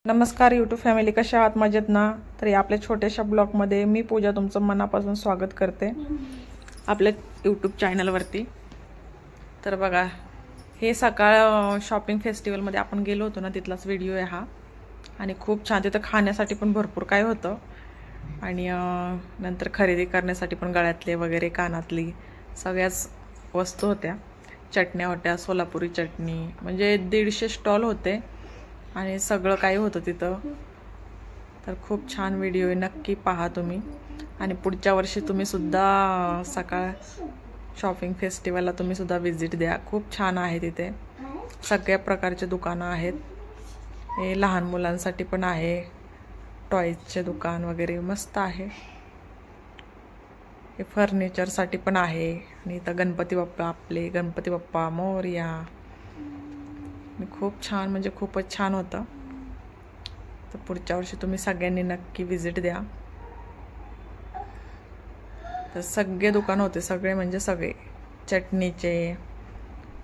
नमस्कार YouTube family, कशा आहात? मजेत ना? तर आपल्या छोट्याशा ब्लॉगमध्ये मी पूजा तुमचं मनापासून स्वागत करते आपल्या यूट्यूब चॅनलवरती। तर बघा, हे सकाळ शॉपिंग फेस्टिवलमध्ये आपण गेलो होतो ना, तिथलाच व्हिडिओ आहे हा। आणि खूप छान, तिथं खाण्यासाठी पण भरपूर काय होतं आणि नंतर खरेदी करण्यासाठी पण गळ्यातले वगैरे कानातली सगळ्याच वस्तू होत्या। चटण्या होत्या, सोलापुरी चटणी, म्हणजे 150 स्टॉल होते आणि सगळं काही होतं तिथं। तर खूप छान व्हिडिओ आहे, नक्की पहा तुम्ही। आणि पुढच्या वर्षी तुम्ही सुद्धा सकाळ शॉपिंग फेस्टिवलला तुम्ही सुद्धा विजिट द्या, खूप छान आहे तिथे। सगळ्या प्रकारचे दुकानं आहेत, हे लहान मुलांसाठी पण आहे, टॉयजचे दुकान वगैरे मस्त आहे। हे फर्निचरसाठी पण आहे आणि इथं गणपती बाप्पा, आपले गणपती बाप्पा मोरया, खूप छान, म्हणजे खूपच छान होतं। तर पुढच्या वर्षी तुम्ही सगळ्यांनी नक्की विजिट द्या। तर सगळे दुकान होते, सगळे म्हणजे सगळे, चटणीचे,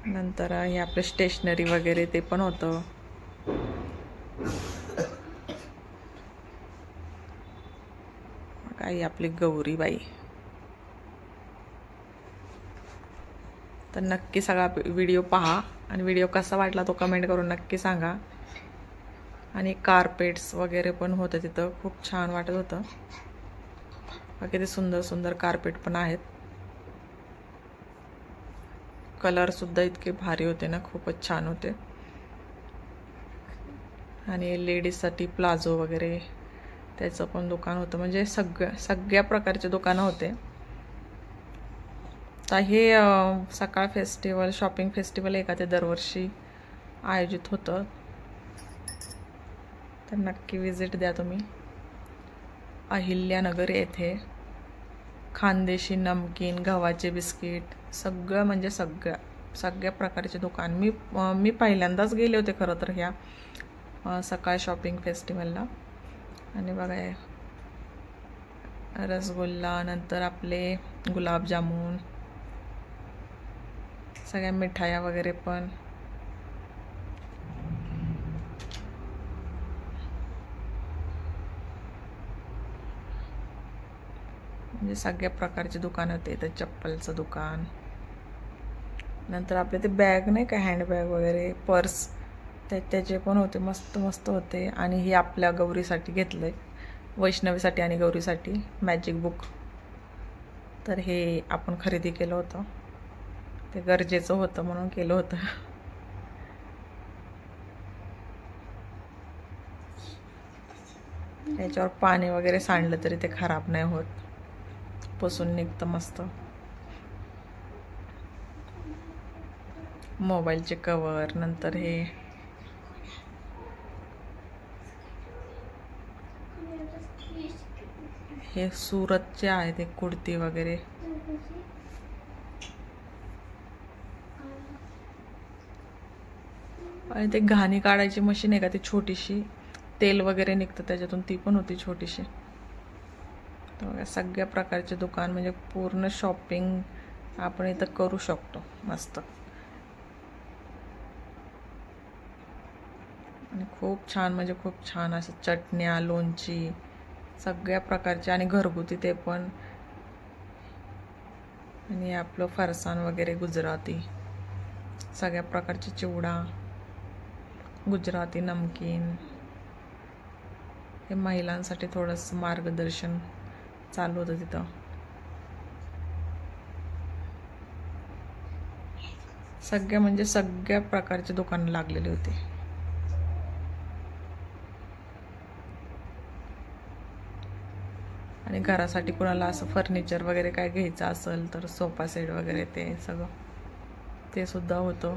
नंतर हे आपले स्टेशनरी वगैरे ते पण होतं। काही आपली गौरीबाई। तर नक्की सगळा व्हिडिओ पहा आणि व्हिडिओ कसा वाटला तो कमेंट करून नक्की सांगा। आणि कार्पेट्स वगैरे पण होते तिथं, खूप छान वाटत होतं। किती सुंदर सुंदर कार्पेट पण आहेत, कलर सुद्धा इतके भारी होते ना, खूपच छान होते। आणि लेडीजसाठी प्लाझो वगैरे त्याचं पण दुकान होतं, म्हणजे सगळ्या प्रकारचे दुकानं होते। तर हे सकाळ फेस्टिवल शॉपिंग फेस्टिवल आहे का, ते दरवर्षी आयोजित होतं। तर नक्की विजिट द्या तुम्ही। अहिल्यानगर येथे खानदेशी नमकीन, गव्हाचे बिस्किट, सगळं म्हणजे सगळ्या प्रकारचे दुकान। मी पहिल्यांदाच गेले होते खरं तर ह्या सकाळ शॉपिंग फेस्टिवलला। आणि बघा, रसगुल्ला, नंतर आपले गुलाबजामुन, सगळ्या मिठाया वगैरे पण। म्हणजे सगळ्या प्रकारचे दुकान होते इथं, चप्पलचं दुकान, नंतर आपले ते बॅग नाही का, हँडबॅग वगैरे, पर्स, त्याचे पण होते, मस्त मस्त होते। आणि हे आपल्या गौरीसाठी घेतलंय, वैष्णवीसाठी आणि गौरीसाठी मॅजिक बुक। तर हे आपण खरेदी केलं होतं, ते गरजेचं होतं म्हणून केलं होतं। याच्यावर पाणी वगैरे सांडलं तरी ते खराब नाही होत, पुसून निघतं मस्त। मोबाईलचे कवर, नंतर हे सुरतचे आहेत, एक कुर्ती वगैरे। आणि ते घाणी काढायची मशीन आहे का, ती छोटीशी, तेल वगैरे निघतं त्याच्यातून, ती पण होती छोटीशी। तर सगळ्या प्रकारचे दुकान, म्हणजे पूर्ण शॉपिंग आपण इथं करू शकतो मस्त। आणि खूप छान, म्हणजे खूप छान असं चटण्या, लोणची, सगळ्या प्रकारचे आणि घरगुती ते पण। आणि आपलं फरसाण वगैरे गुजराती, सगळ्या प्रकारचे चिवडा, गुजराती नमकीन। हे महिलांसाठी थोडंसं मार्गदर्शन चालू होतं तिथं। सगळ्या म्हणजे सगळ्या प्रकारचे दुकान लागलेले होते। आणि घरासाठी कोणाला असं फर्निचर वगैरे काय घ्यायचं असेल तर सोफा सेट वगैरे ते सगळं ते सुद्धा होतं।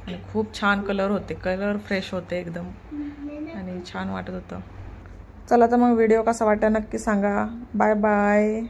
आणि खूप छान कलर होते, कलर फ्रेश होते एकदम आणि छान वाटत होतं। चला तर मग व्हिडिओ कसा वाटला नक्की सांगा। Bye bye.